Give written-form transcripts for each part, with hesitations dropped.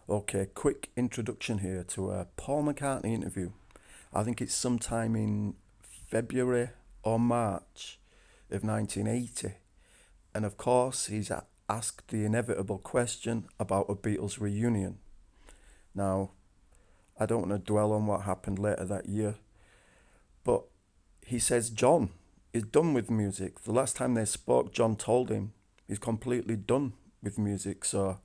Okay, quick introduction here to a Paul McCartney interview. I think it's sometime in February or March of 1980. And of course, he's asked the inevitable question about a Beatles reunion. Now, I don't want to dwell on what happened later that year, but he says John is done with music. The last time they spoke, John told him he's completely done with music. So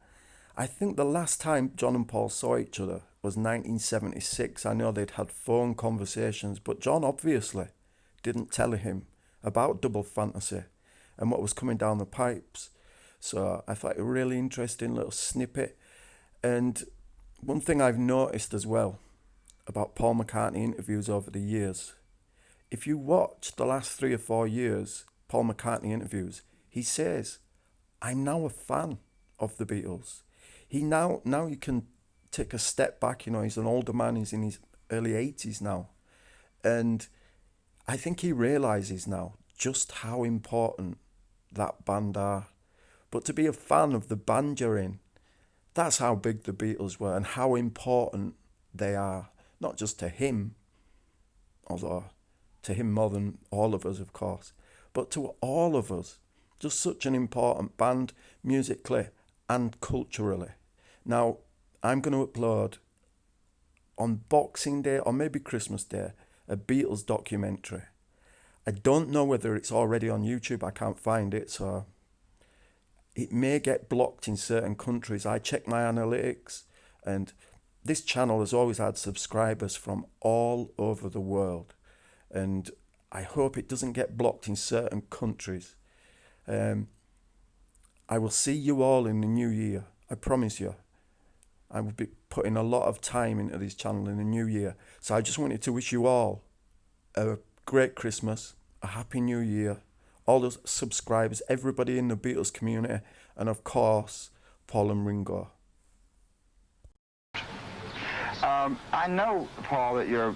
I think the last time John and Paul saw each other was 1976. I know they'd had phone conversations, but John obviously didn't tell him about Double Fantasy and what was coming down the pipes. So I thought a really interesting little snippet. And one thing I've noticed as well about Paul McCartney interviews over the years, if you watch the last 3 or 4 years, Paul McCartney interviews, he says, I'm now a fan of the Beatles. Now you can take a step back, he's an older man, he's in his early 80s now. And I think he realises now just how important that band are. But to be a fan of the band you're in, that's how big the Beatles were and how important they are. Not just to him, although to him more than all of us, of course, but to all of us. Just such an important band, musically and culturally. Now, I'm going to upload on Boxing Day or maybe Christmas Day a Beatles documentary. I don't know whether it's already on YouTube. I can't find it, so it may get blocked in certain countries. I check my analytics, and this channel has always had subscribers from all over the world, and I hope it doesn't get blocked in certain countries. I will see you all in the new year. I promise you. I will be putting a lot of time into this channel in the new year. So I just wanted to wish you all a great Christmas, a happy new year, all those subscribers, everybody in the Beatles community, and of course, Paul and Ringo. I know, Paul, that you're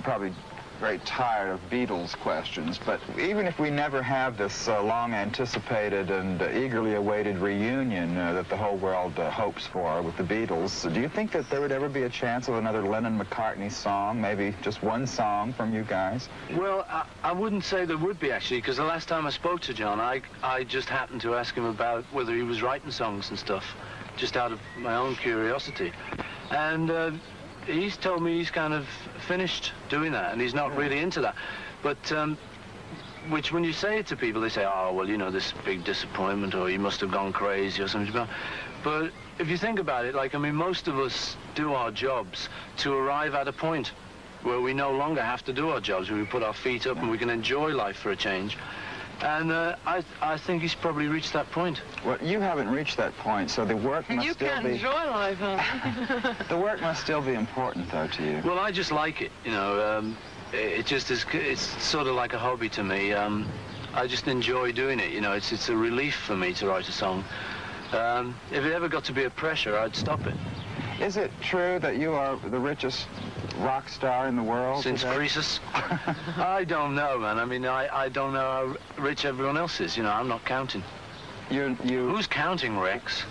probably very tired of Beatles questions, but even if we never have this long-anticipated and eagerly awaited reunion that the whole world hopes for with the Beatles, do you think that there would ever be a chance of another Lennon-McCartney song, maybe just one song from you guys? Well, I wouldn't say there would be, actually, because the last time I spoke to John, I just happened to ask him about whether he was writing songs and stuff, just out of my own curiosity. And he's told me he's kind of finished doing that, and he's not really into that. But, which when you say it to people, they say, oh, well, this big disappointment, or you must have gone crazy, or something. But if you think about it, most of us do our jobs to arrive at a point where we no longer have to do our jobs, where we put our feet up and we can enjoy life for a change. And I think he's probably reached that point. Well, you haven't reached that point, so the work must still be... You can enjoy life, huh? The work must still be important, though, to you. Well, I just like it, it just is, it's sort of like a hobby to me. I just enjoy doing it, it's a relief for me to write a song. If it ever got to be a pressure, I'd stop it. Is it true that you are the richest rock star in the world since today? Croesus? I don't know, man. I don't know how rich everyone else is. I'm not counting. You... Who's counting, Rex?